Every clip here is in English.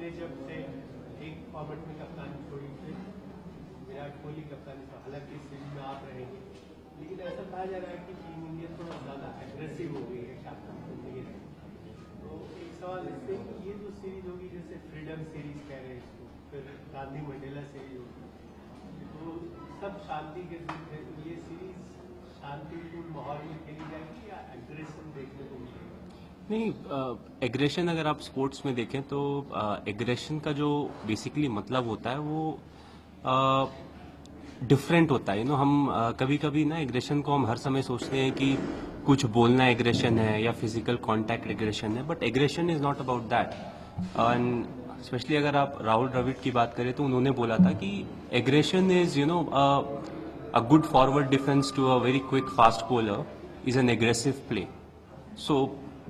पहले जब से एक फॉर्मेट में कप्तानी छोड़ी थी विराट कोहली कप्तानी, तो हालांकि सीरीज में आप रहेंगे, लेकिन ऐसा कहा जा रहा है कि टीम इंडिया थोड़ा ज़्यादा एग्रेसिव हो गई है कैप्टन को नहीं रहे। तो एक सवाल इससे कि ये जो सीरीज होगी, जैसे फ्रीडम सीरीज कह रहे हैं इसको, फिर गांधी मंडेला सीरीज होगी, तो सब शांति के दूत है, तो ये सीरीज शांतिपूर्ण माहौल में खेली जाएगी या एग्रेशन देखने को मिलेगा? नहीं, एग्रेशन अगर आप स्पोर्ट्स में देखें तो एग्रेशन का जो बेसिकली मतलब होता है वो डिफरेंट होता है। हम कभी कभी ना एग्रेशन को हम हर समय सोचते हैं कि कुछ बोलना एग्रेशन है या फिजिकल कांटेक्ट एग्रेशन है, but aggression is not about that. And specially अगर आप राहुल द्रविड़ की बात करें तो उन्होंने बोला था कि aggression is a good forward defense to a very quick fast bowler is an aggressive play. So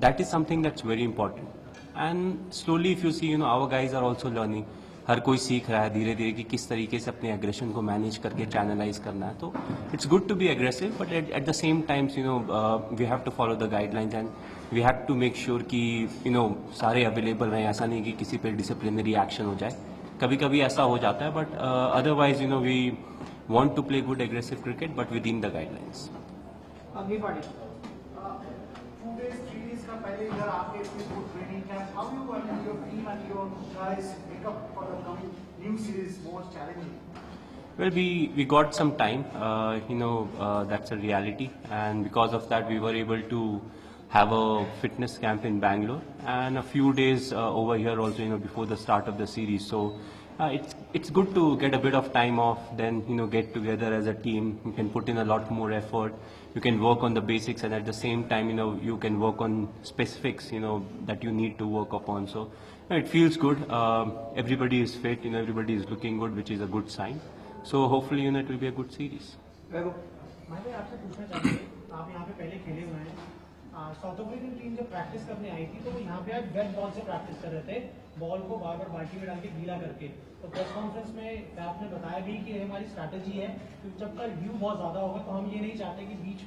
that is something that's very important. And slowly if you see, our guys are also learning. हर कोई सीख रहा है धीरे धीरे कि किस तरीके से अपने एग्रेशन को मैनेज करके चैनलाइज करना है। तो it's good to be aggressive, but at the same times we have to follow the guidelines and we have to make sure कि सारे अवेलेबल रहें। ऐसा नहीं कि किसी पे डिसिप्लिनरी एक्शन हो जाए, कभी कभी ऐसा हो जाता है, but otherwise we want to play good aggressive cricket but within the guidelines. अगली पार्टी 2 days 3 days का पहले इधर आपके training camp, how you and your team and your guys make up for the coming new series more challenging? Well, we got some time, that's a reality, and because of that we were able to have a fitness camp in Bangalore and a few days over here also, before the start of the series. So it's good to get a bit of time off, then get together as a team. You can put in a lot more effort. You can work on the basics, and at the same time, you can work on specifics, that you need to work upon. So it feels good. Everybody is fit. Everybody is looking good, which is a good sign. So hopefully, it will be a good series. मैं आपसे पूछना चाहूँगी, आप यहाँ पे पहले खेले हुए हैं, साउथ अफ्रीकन टीम जब प्रैक्टिस करने आई थी तो वो यहाँ पे आज वेट बॉल से प्रैक्टिस कर रहे थे, बॉल को बार बार बाल्टी में डाल के गीला करके। तो प्रेस कॉन्फ्रेंस में आपने बताया भी कि हमारी स्ट्रैटेजी है कि जब तक व्यू बहुत ज्यादा होगा तो हम ये नहीं चाहते कि बीच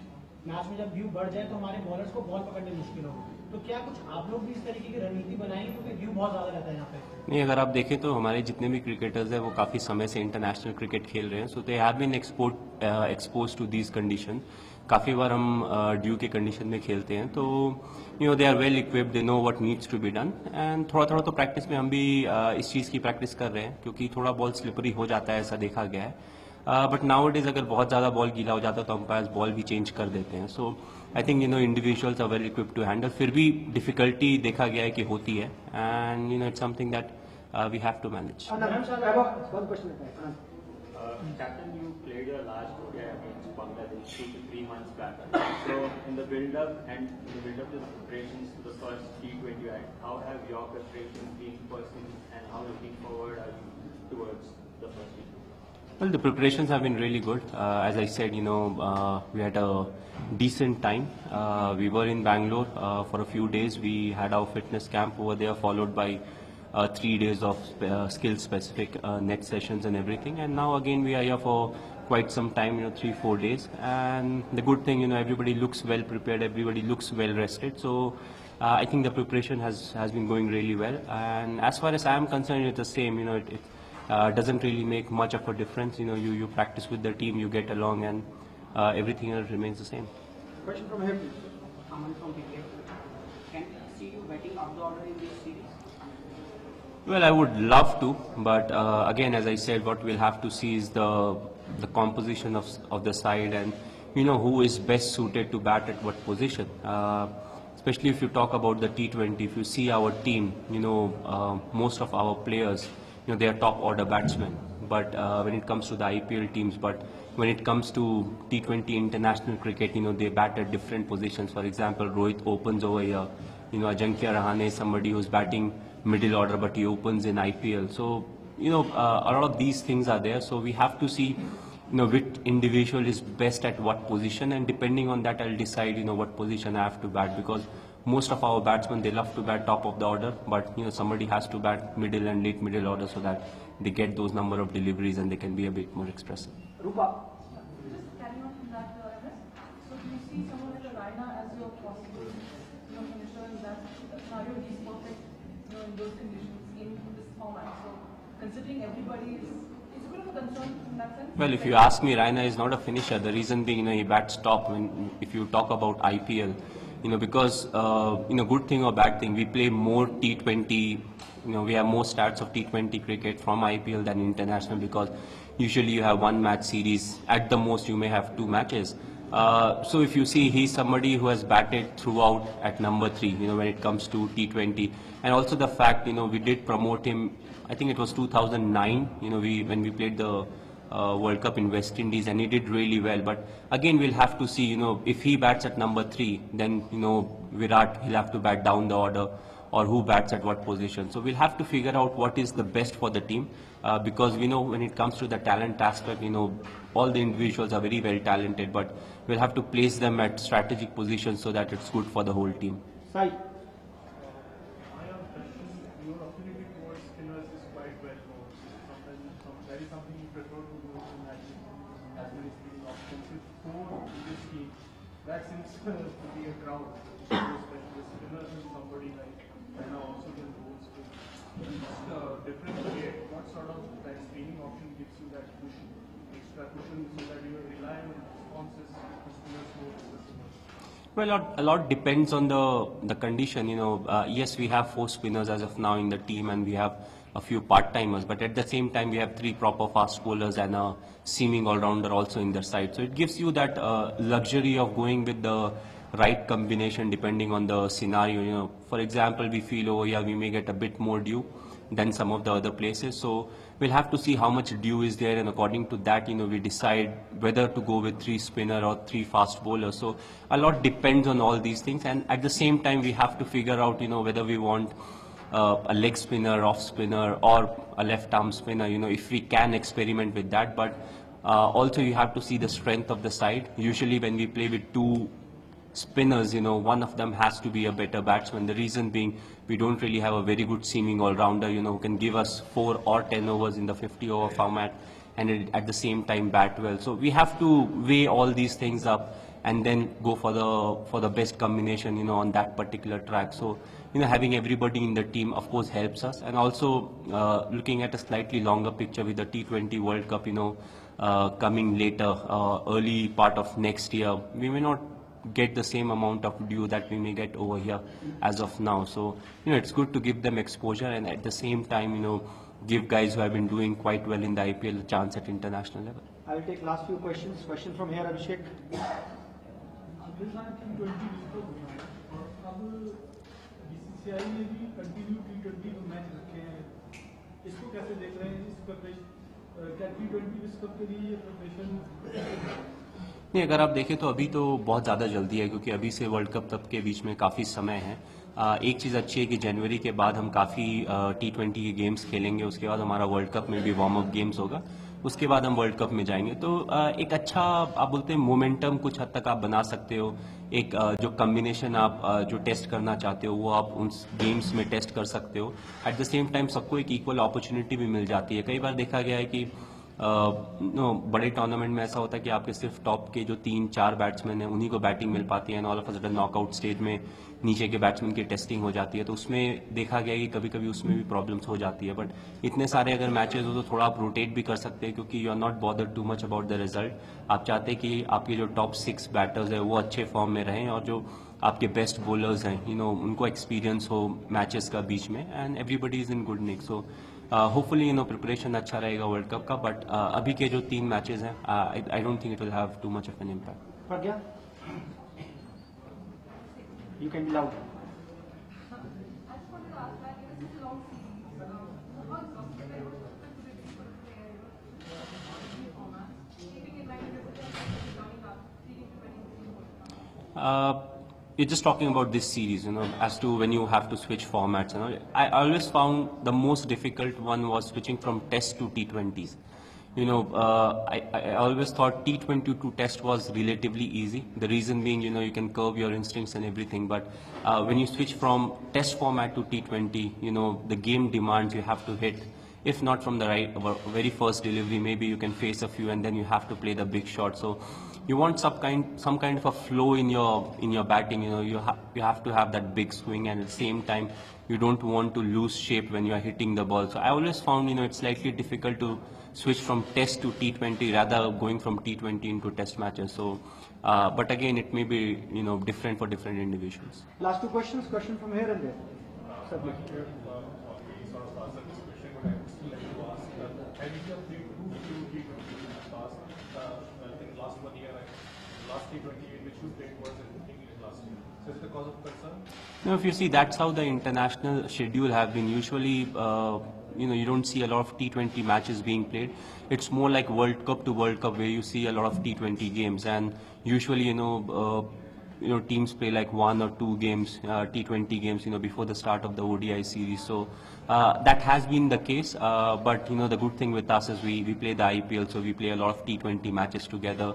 मैच में जब व्यू बढ़ जाए तो हमारे बॉलर्स को बॉल पकड़ने मुश्किल हो। तो क्या कुछ आप लोग भी इस तरीके की रणनीति बनाई, क्योंकि व्यू बहुत ज्यादा रहता है यहाँ पे? नहीं, अगर आप देखें तो हमारे जितने भी क्रिकेटर्स हैं वो काफ़ी समय से इंटरनेशनल क्रिकेट खेल रहे हैं, so they have been expose to these condition. काफ़ी बार हम ड्यू के कंडीशन में खेलते हैं, तो they are well equipped, they know what needs to be done. And थोड़ा थोड़ा तो प्रैक्टिस में हम भी इस चीज़ की प्रैक्टिस कर रहे हैं, क्योंकि थोड़ा बॉल स्लिपरी हो जाता है, ऐसा देखा गया है। बट नाउ इट इज़ अगर बहुत ज़्यादा बॉल गीला हो जाता है तो अंपायर्स बॉल भी चेंज कर देते हैं। So I think individuals are well equipped to handle. फिर भी डिफिकल्टी देखा गया है कि होती है, and it's something that we have to manage. Captain, you played your last ODI against Bangladesh 2 to 3 months back. So, in the build-up to the preparations to the first T20, how have your preparations been personally, and how looking forward are you towards the first T20? Well, the preparations have been really good. As I said, we had a decent time. We were in Bangalore for a few days. We had our fitness camp over there, followed by 3 days of skill-specific net sessions and everything. And now again we are here for quite some time, 3-4 days. And the good thing, everybody looks well prepared, everybody looks well rested. So I think the preparation has been going really well. And as far as I am concerned, it's the same. It doesn't really make much of a difference. You practice with the team, you get along, and everything else remains the same. Question from him. Aman from PK. Can we see you batting up the order in this series? Well, I would love to, but again, as I said, what we'll have to see is the composition of the side, and who is best suited to bat at what position. Especially if you talk about the T20, if you see our team, most of our players, they are top order batsmen. But when it comes to the IPL teams, but when it comes to T20 international cricket, they bat at different positions. For example, Rohit opens over here. Ajinkya Rahane is somebody who's batting middle order, but he opens in IPL. So, a lot of these things are there. So we have to see, which individual is best at what position, and depending on that, I'll decide, what position I have to bat. Because most of our batsmen, they love to bat top of the order, but somebody has to bat middle and late middle order so that they get those number of deliveries and they can be a bit more expressive. Rupa. Just carrying on from that, MS. So do you see someone like Raina as your possible, finisher in that scenario? He's perfect, in those conditions in this format. So considering everybody is, it's a bit of a concern in that sense. Well, if you ask me, Raina is not a finisher. The reason being, he bats top. If you talk about IPL, because good thing or bad thing, we play more T20. We have more stats of T20 cricket from IPL than international, because usually you have one match series. At the most, you may have 2 matches. So if you see, he's somebody who has batted throughout at number 3. When it comes to T20, and also the fact, we did promote him. I think it was 2009. When we played the World Cup in West Indies, and he did really well. But again, we'll have to see, if he bats at number 3, then, Virat, he'll have to bat down the order, or who bats at what position. So we'll have to figure out what is the best for the team, because we know when it comes to the talent aspect, all the individuals are very well talented, but we'll have to place them at strategic positions so that it's good for the whole team. Sai. Your affinity towards spinners is quite well known. That is something you prefer to do in matches, as many spinning options. With 4 in this team, that seems to be a crowd, especially spinners and somebody like Raina also can roles to. Just different way. What sort of that spinning option gives you that cushion, extra cushion, so that you rely on responses to spinners more than the spinners? Well, a lot depends on the condition. Yes, we have 4 spinners as of now in the team, and we have a few part-timers. But at the same time, we have 3 proper fast bowlers and a seaming all-rounder also in their side. So it gives you that luxury of going with the right combination depending on the scenario. For example, we feel, oh yeah, we may get a bit more dew than some of the other places. So we'll have to see how much dew is there, and according to that, we decide whether to go with 3 spinner or 3 fast bowlers. So a lot depends on all these things, and at the same time, we have to figure out, whether we want a leg spinner, off spinner, or a left arm spinner. If we can experiment with that, but also you have to see the strength of the side. Usually, when we play with 2 spinners, one of them has to be a better batsman. The reason being, we don't really have a very good seaming all-rounder, who can give us 4 or 10 overs in the 50-over format, and at the same time bat well. So we have to weigh all these things up and then go for the best combination, on that particular track. So, having everybody in the team, of course, helps us, and also looking at a slightly longer picture with the T20 World Cup, coming later, early part of next year, we may not get the same amount of dew that we may get over here as of now. So, it's good to give them exposure, and at the same time, give guys who have been doing quite well in the IPL a chance at international level. I will take last few questions. Question from here, Abhishek. BCCI ने भी continue T20 में match रखे हैं, इसको कैसे देख रहे हैं? इस प्रिपरेशन क्या T20 विश्व कप के लिए ये प्रिपरेशन? नहीं, अगर आप देखें तो अभी तो बहुत ज़्यादा जल्दी है, क्योंकि अभी से वर्ल्ड कप तक के बीच में काफ़ी समय है। एक चीज़ अच्छी है कि जनवरी के बाद हम काफ़ी T20 के गेम्स खेलेंगे, उसके बाद हमारा वर्ल्ड कप में भी वार्म अप गेम्स होगा, उसके बाद हम वर्ल्ड कप में जाएंगे। तो एक अच्छा, आप बोलते हैं, मोमेंटम कुछ हद तक आप बना सकते हो। एक जो कम्बिनेशन आप जो टेस्ट करना चाहते हो, वो आप उन गेम्स में टेस्ट कर सकते हो। एट द सेम टाइम सबको एक इक्वल अपॉर्चुनिटी भी मिल जाती है। कई बार देखा गया है कि बड़े टूर्नामेंट में ऐसा होता है कि आपके सिर्फ टॉप के जो 3-4 बैट्समैन हैं, उन्हीं को बैटिंग मिल पाती है, and all of a sudden knockout stage में नीचे के बैट्समैन की टेस्टिंग हो जाती है। तो उसमें देखा गया कि कभी कभी उसमें भी प्रॉब्लम्स हो जाती है। बट इतने सारे अगर मैचेस हो तो थोड़ा आप रोटेट भी कर सकते हैं, क्योंकि you are not bothered too much about the result. आप चाहते हैं कि आपके जो टॉप 6 बैटर्स हैं वो अच्छे फॉर्म में रहें, और जो आपके बेस्ट बॉलर्स हैं, उनको एक्सपीरियंस हो मैचेस का बीच में, and everybody is in good nick. So hopefully preparation अच्छा रहेगा वर्ल्ड कप का। बट अभी के जो 3 मैचेस हैं, I don't think it will have too much of an impact. Pragya, you can be loud. I just wanted to ask that this is a long series. So how exhaustive are you to be for a player format, keeping in mind that the joining up, leading to winning? You're just talking about this series, as to when you have to switch formats. I always found the most difficult one was switching from Test to T20s. I always thought T20 to Test was relatively easy. The reason being, you can curb your instincts and everything. But when you switch from Test format to T20, the game demands you have to hit. If not from the very first delivery, maybe you can face a few, and then you have to play the big shot. So you want some kind of a flow in your batting. You have to have that big swing, and at the same time you don't want to lose shape when you are hitting the ball. So I always found it's slightly difficult to switch from Test to T20 rather going from T20 into Test matches. So but again, it may be different for different individuals. Last two questions. Question from here and there. Sir, please. Sort of answer this question, but I would still like to ask, have you played two T20 in the past? I think last 1 year, last T20 in which you played was in England last year. So is it a cause of concern? No, if you see, that's how the international schedule have been. Usually, you don't see a lot of T20 matches being played. It's more like World Cup to World Cup where you see a lot of T20 games, and usually, teams play like 1 or 2 games, T20 games, before the start of the ODI series. So that has been the case. But the good thing with us is we play the IPL, so we play a lot of T20 matches together,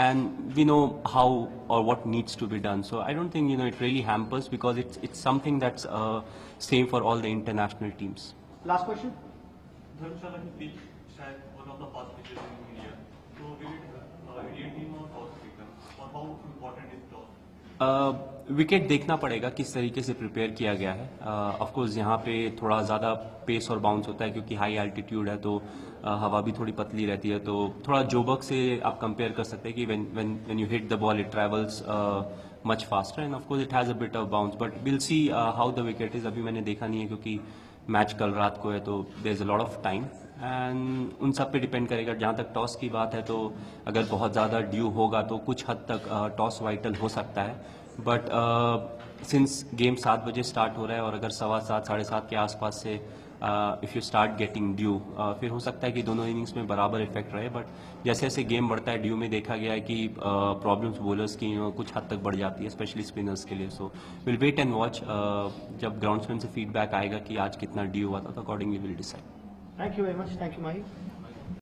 and we know how or what needs to be done. So I don't think it really hampers, because it's something that's same for all the international teams. Last question. Dharamshala की pitch शायद one of the fast pitches in India. So will it Indian team or toss taken? Or how important is toss? Wicket देखना पड़ेगा किस तरीके से prepare किया गया है. ऑफ कोर्स यहाँ पे थोड़ा ज़्यादा पेस और बाउंस होता है क्योंकि हाई एल्टीट्यूड है, तो हवा भी थोड़ी पतली रहती है, तो थोड़ा जोबक से आप कंपेयर कर सकते हैं कि when you hit the ball it travels much faster, end of course it has a bit of bounce, but will see how the wicket is. अभी मैंने देखा नहीं है क्योंकि मैच कल रात को है, तो there is a lot of time, and उन सब पे डिपेंड करेगा. जहाँ तक टॉस की बात है, तो अगर बहुत ज़्यादा ड्यू होगा तो कुछ हद तक टॉस वाइटल हो सकता है, बट सिंस गेम 7 बजे स्टार्ट हो रहा है, और अगर 7:15 7:30 के आसपास से if you start getting due, फिर हो सकता है कि दोनों इनिंग्स में बराबर इफेक्ट रहे. बट जैसे जैसे गेम बढ़ता है, ड्यू में देखा गया है कि प्रॉब्लम्स बॉलर्स की कुछ हद तक बढ़ जाती है, स्पेशली स्पिनर्स के लिए. So will wait and watch. जब ग्राउंड्समैन से फीडबैक आएगा कि आज कितना ड्यू हुआ था, तो accordingly will decide. Thank you very much. Thank you, Mahi.